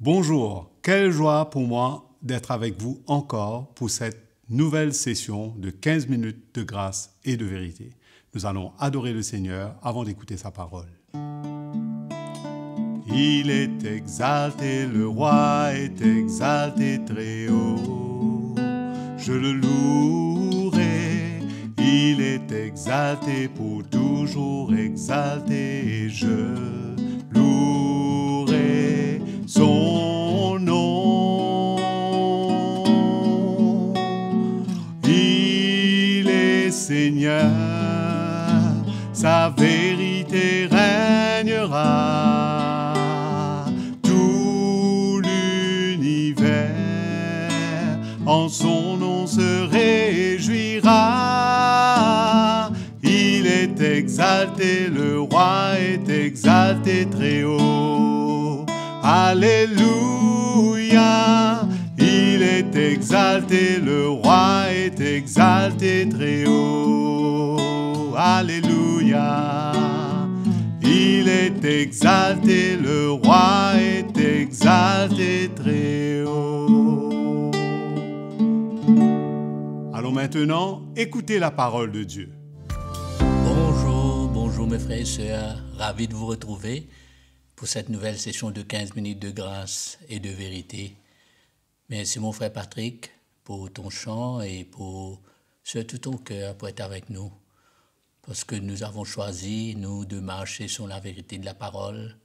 Bonjour, quelle joie pour moi d'être avec vous encore pour cette nouvelle session de 15 minutes de grâce et de vérité. Nous allons adorer le Seigneur avant d'écouter sa parole. Il est exalté, le roi est exalté très haut. Je le louerai, il est exalté pour toujours exalté et je louerai son nom. Il est Seigneur, sa vérité régnera. Tout l'univers en son nom se réjouira. Il est exalté, le roi est exalté très haut. Alléluia, il est exalté, le roi est exalté très haut. Alléluia, il est exalté, le roi est exalté très haut. Allons maintenant écouter la parole de Dieu. Bonjour mes frères et sœurs, ravi de vous retrouver pour cette nouvelle session de 15 minutes de grâce et de vérité. Merci mon frère Patrick pour ton chant et pour tout ton cœur pour être avec nous. Parce que nous avons choisi, nous, de marcher sur la vérité de la parole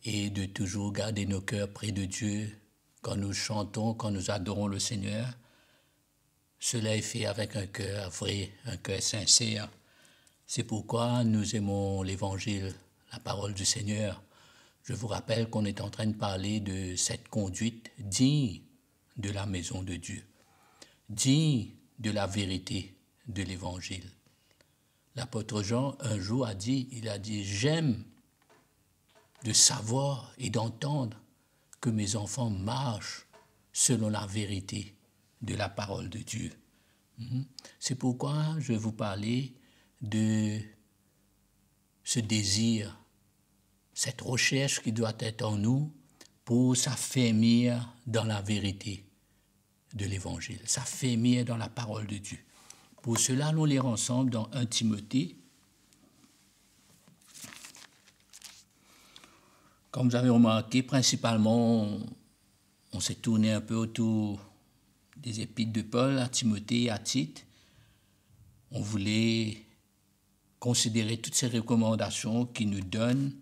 et de toujours garder nos cœurs près de Dieu quand nous chantons, quand nous adorons le Seigneur. Cela est fait avec un cœur vrai, un cœur sincère. C'est pourquoi nous aimons l'Évangile, la parole du Seigneur. Je vous rappelle qu'on est en train de parler de cette conduite digne de la maison de Dieu, digne de la vérité de l'Évangile. L'apôtre Jean, un jour, il a dit « J'aime de savoir et d'entendre que mes enfants marchent selon la vérité de la parole de Dieu. » C'est pourquoi je vais vous parler de ce désir, cette recherche qui doit être en nous pour s'affermir dans la vérité de l'Évangile, s'affermir dans la parole de Dieu. Pour cela, allons lire ensemble dans 1 Timothée. Comme vous avez remarqué, principalement, on s'est tourné un peu autour des épîtres de Paul à Timothée et à Tite. On voulait considérer toutes ces recommandations qui nous donnent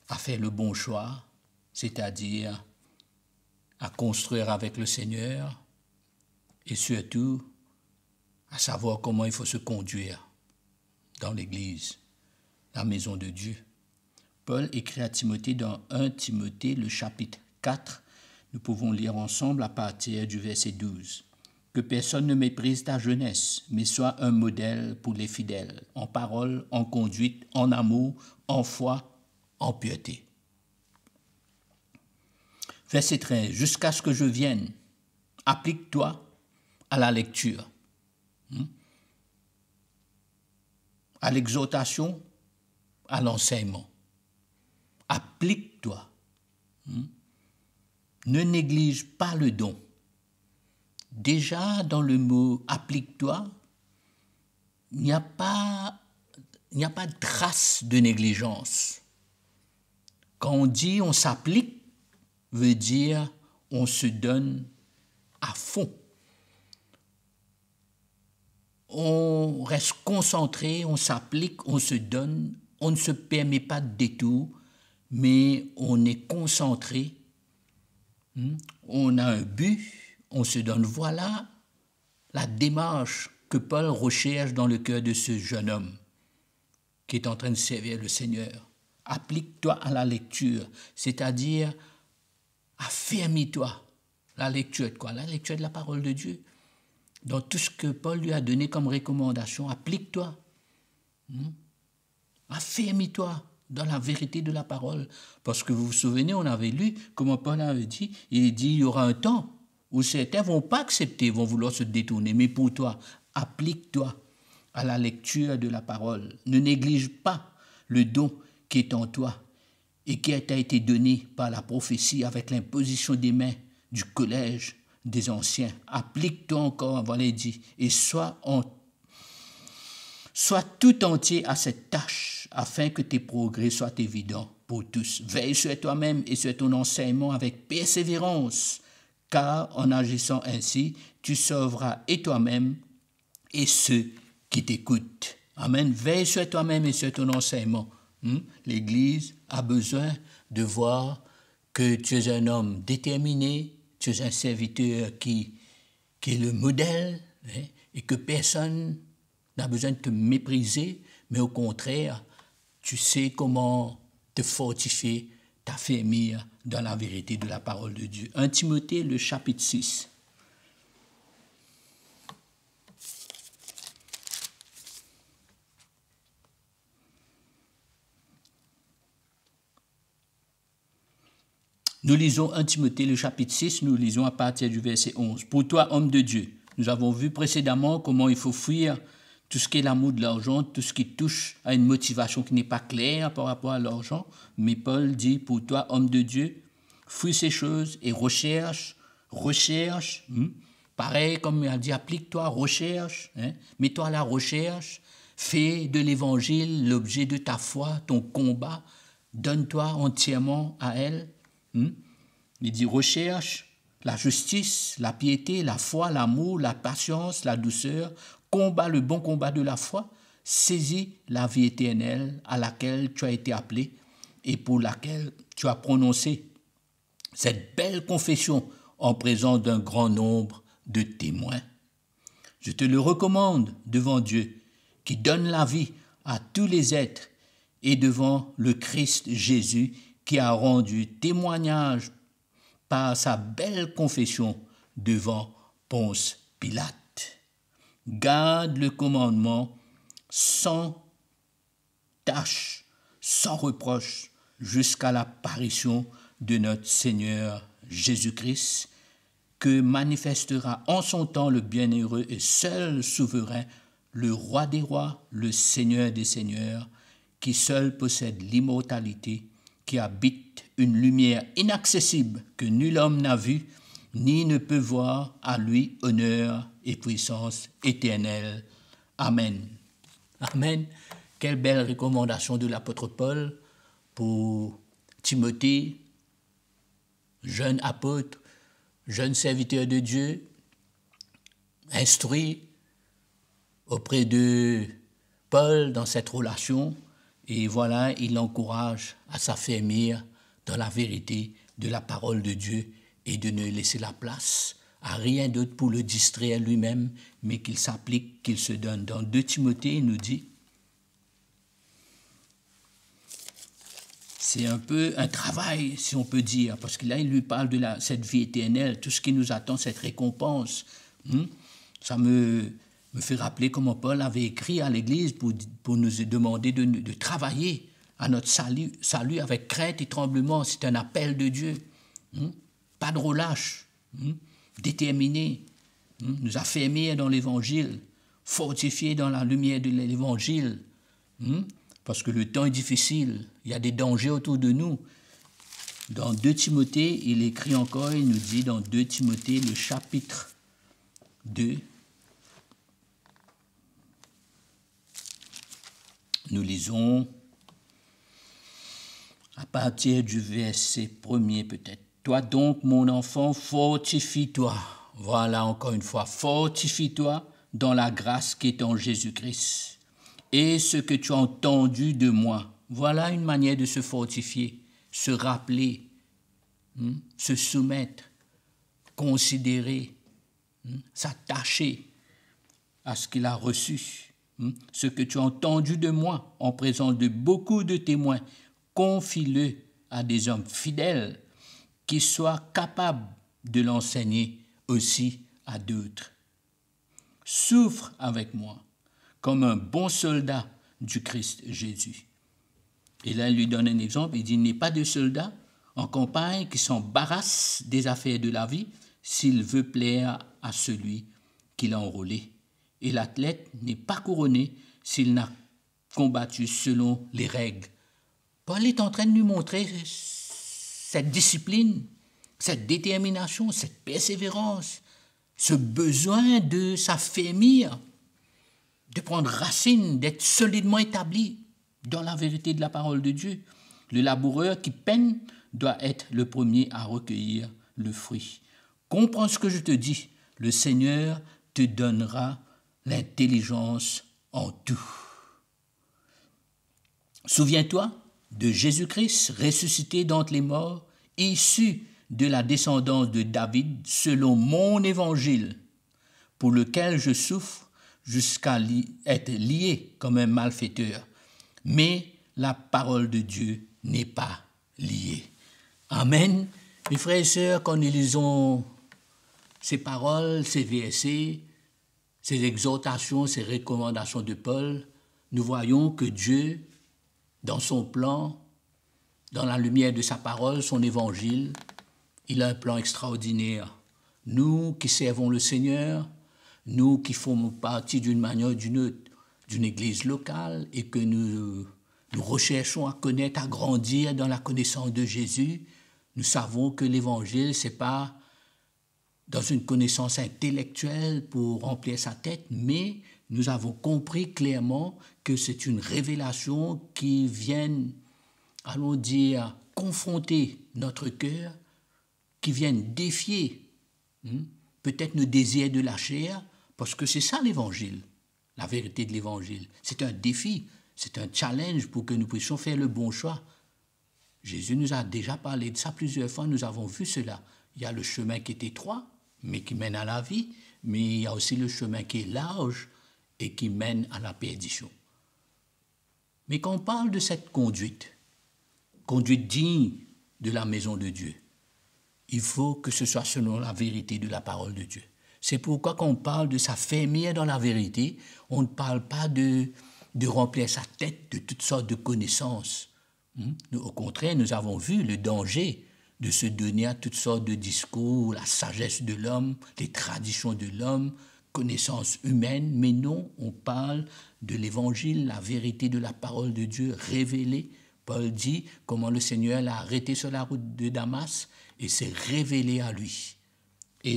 à faire le bon choix, c'est-à-dire à construire avec le Seigneur et surtout à savoir comment il faut se conduire dans l'Église, la maison de Dieu. Paul écrit à Timothée dans 1 Timothée, le chapitre 4, nous pouvons lire ensemble à partir du verset 12. « Que personne ne méprise ta jeunesse, mais soit un modèle pour les fidèles, en parole, en conduite, en amour, en foi, en piété. » Verset 13. « Jusqu'à ce que je vienne, applique-toi à la lecture, à l'exhortation, à l'enseignement. Applique-toi. Ne néglige pas le don. » Déjà, dans le mot « applique-toi », il n'y a pas de trace de négligence. Quand on dit « on s'applique », veut dire « on se donne à fond ». On reste concentré, on s'applique, on se donne, on ne se permet pas de détour, mais on est concentré, on a un but, on se donne. Voilà la démarche que Paul recherche dans le cœur de ce jeune homme qui est en train de servir le Seigneur. Applique-toi à la lecture, c'est-à-dire affermis-toi. La lecture de quoi? La lecture de la parole de Dieu. Dans tout ce que Paul lui a donné comme recommandation, applique-toi. Affermis-toi dans la vérité de la parole. Parce que vous vous souvenez, on avait lu comment Paul avait dit, il dit il y aura un temps où certains ne vont pas accepter, vont vouloir se détourner. Mais pour toi, applique-toi à la lecture de la parole. Ne néglige pas le don qui est en toi et qui t'a été donné par la prophétie avec l'imposition des mains du collège des anciens. Applique-toi encore, voilà, il dit, et sois tout entier à cette tâche afin que tes progrès soient évidents pour tous. Veille sur toi-même et sur ton enseignement avec persévérance, car en agissant ainsi, tu sauveras et toi-même et ceux qui t'écoutent. Amen. Veille sur toi-même et sur ton enseignement. L'Église a besoin de voir que tu es un homme déterminé, tu es un serviteur qui est le modèle, et que personne n'a besoin de te mépriser, mais au contraire, tu sais comment te fortifier, t'affermir dans la vérité de la parole de Dieu. 1 Timothée, le chapitre 6. Nous lisons 1 Timothée, le chapitre 6, nous lisons à partir du verset 11. Pour toi, homme de Dieu, nous avons vu précédemment comment il faut fuir tout ce qui est l'amour de l'argent, tout ce qui touche à une motivation qui n'est pas claire par rapport à l'argent. Mais Paul dit, pour toi, homme de Dieu, fuis ces choses et recherche, pareil comme il a dit, applique-toi, recherche, mets-toi à la recherche, fais de l'évangile l'objet de ta foi, ton combat, donne-toi entièrement à elle. Il dit recherche la justice, la piété, la foi, l'amour, la patience, la douceur, combat le bon combat de la foi, saisis la vie éternelle à laquelle tu as été appelé et pour laquelle tu as prononcé cette belle confession en présence d'un grand nombre de témoins. Je te le recommande devant Dieu qui donne la vie à tous les êtres et devant le Christ Jésus qui a rendu témoignage par sa belle confession devant Ponce Pilate. Garde le commandement sans tâche, sans reproche, jusqu'à l'apparition de notre Seigneur Jésus-Christ, que manifestera en son temps le bienheureux et seul souverain, le roi des rois, le Seigneur des seigneurs, qui seul possède l'immortalité, qui habite une lumière inaccessible que nul homme n'a vue, ni ne peut voir, à lui honneur et puissance éternelle. Amen. Amen. Quelle belle recommandation de l'apôtre Paul pour Timothée, jeune apôtre, jeune serviteur de Dieu, instruit auprès de Paul dans cette relation. Et voilà, il l'encourage à s'affermir dans la vérité de la parole de Dieu et de ne laisser la place à rien d'autre pour le distraire lui-même, mais qu'il s'applique, qu'il se donne. Dans 2 Timothée, il nous dit, c'est un peu un travail, si on peut dire, parce que là, il lui parle de cette vie éternelle, tout ce qui nous attend, cette récompense. Ça me fait rappeler comment Paul avait écrit à l'Église pour nous demander de travailler à notre salut avec crainte et tremblement. C'est un appel de Dieu. Pas de relâche. Déterminé. Nous affermir dans l'Évangile. Fortifier dans la lumière de l'Évangile. Parce que le temps est difficile. Il y a des dangers autour de nous. Dans 2 Timothée, il écrit encore, il nous dit dans 2 Timothée, le chapitre 2, nous lisons à partir du verset 1er peut-être. Toi donc, mon enfant, fortifie-toi. Voilà encore une fois, fortifie-toi dans la grâce qui est en Jésus-Christ. Et ce que tu as entendu de moi. Voilà une manière de se fortifier, se rappeler, se soumettre, considérer, s'attacher à ce qu'il a reçu. Ce que tu as entendu de moi en présence de beaucoup de témoins, confie-le à des hommes fidèles qui soient capables de l'enseigner aussi à d'autres. Souffre avec moi comme un bon soldat du Christ Jésus. Et là, il lui donne un exemple, il dit, il n'est pas de soldat en campagne qui s'embarrasse des affaires de la vie s'il veut plaire à celui qui l'a enrôlé. Et l'athlète n'est pas couronné s'il n'a combattu selon les règles Paul est en train de nous montrer cette discipline, cette détermination, cette persévérance, ce besoin de s'affermir, de prendre racine, d'être solidement établi dans la vérité de la parole de Dieu. Le laboureur qui peine doit être le premier à recueillir le fruit. Comprends ce que je te dis, le Seigneur te donnera l'intelligence en tout. Souviens-toi de Jésus-Christ ressuscité d'entre les morts, issu de la descendance de David selon mon évangile, pour lequel je souffre jusqu'à être lié comme un malfaiteur. Mais la parole de Dieu n'est pas liée. Amen. Mes frères et sœurs, quand nous lisons ces paroles, ces versets, ces exhortations, ces recommandations de Paul, nous voyons que Dieu, dans son plan, dans la lumière de sa parole, son évangile, il a un plan extraordinaire. Nous qui servons le Seigneur, nous qui formons partie d'une manière ou d'une autre d'une église locale et que nous recherchons à connaître, à grandir dans la connaissance de Jésus, nous savons que l'évangile, ce n'est pas dans une connaissance intellectuelle pour remplir sa tête, mais nous avons compris clairement que c'est une révélation qui vient, allons dire, confronter notre cœur, qui vient défier peut-être nos désirs de la chair, parce que c'est ça l'évangile, la vérité de l'évangile. C'est un défi, c'est un challenge pour que nous puissions faire le bon choix. Jésus nous a déjà parlé de ça plusieurs fois, nous avons vu cela. Il y a le chemin qui est étroit, mais qui mène à la vie, mais il y a aussi le chemin qui est large et qui mène à la perdition. Mais quand on parle de cette conduite digne de la maison de Dieu, il faut que ce soit selon la vérité de la parole de Dieu. C'est pourquoi quand on parle de s'affermir dans la vérité, on ne parle pas de remplir sa tête de toutes sortes de connaissances. Au contraire, nous avons vu le danger de se donner à toutes sortes de discours, la sagesse de l'homme, les traditions de l'homme, connaissances humaines, mais non, on parle de l'évangile, la vérité de la parole de Dieu révélée. Paul dit comment le Seigneur l'a arrêté sur la route de Damas et s'est révélé à lui. Et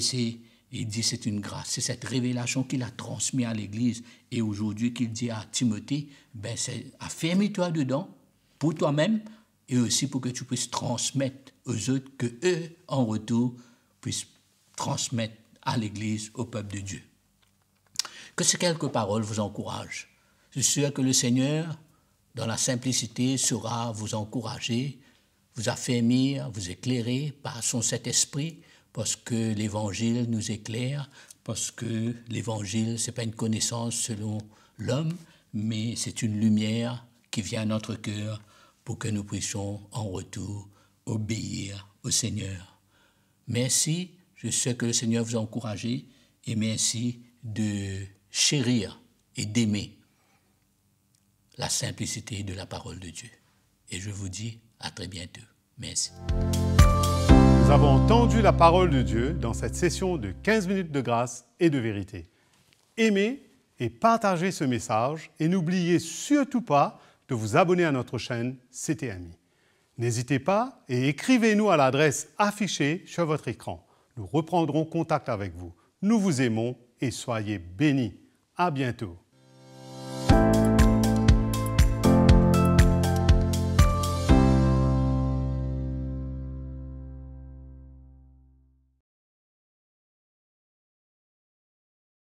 il dit c'est une grâce, c'est cette révélation qu'il a transmise à l'Église et aujourd'hui qu'il dit à Timothée, c'est afferme-toi dedans pour toi-même et aussi pour que tu puisses transmettre aux autres, que eux, en retour, puissent transmettre à l'Église, au peuple de Dieu. Que ces quelques paroles vous encouragent. Je suis sûr que le Seigneur, dans la simplicité, saura vous encourager, vous affermir, vous éclairer par son Saint-Esprit, parce que l'Évangile nous éclaire, parce que l'Évangile, ce n'est pas une connaissance selon l'homme, mais c'est une lumière qui vient à notre cœur pour que nous puissions en retour obéir au Seigneur. Merci, je sais que le Seigneur vous a encouragé et merci de chérir et d'aimer la simplicité de la parole de Dieu. Et je vous dis à très bientôt. Merci. Nous avons entendu la parole de Dieu dans cette session de 15 minutes de grâce et de vérité. Aimez et partagez ce message et n'oubliez surtout pas de vous abonner à notre chaîne CTMI. N'hésitez pas et écrivez-nous à l'adresse affichée sur votre écran. Nous reprendrons contact avec vous. Nous vous aimons et soyez bénis. À bientôt.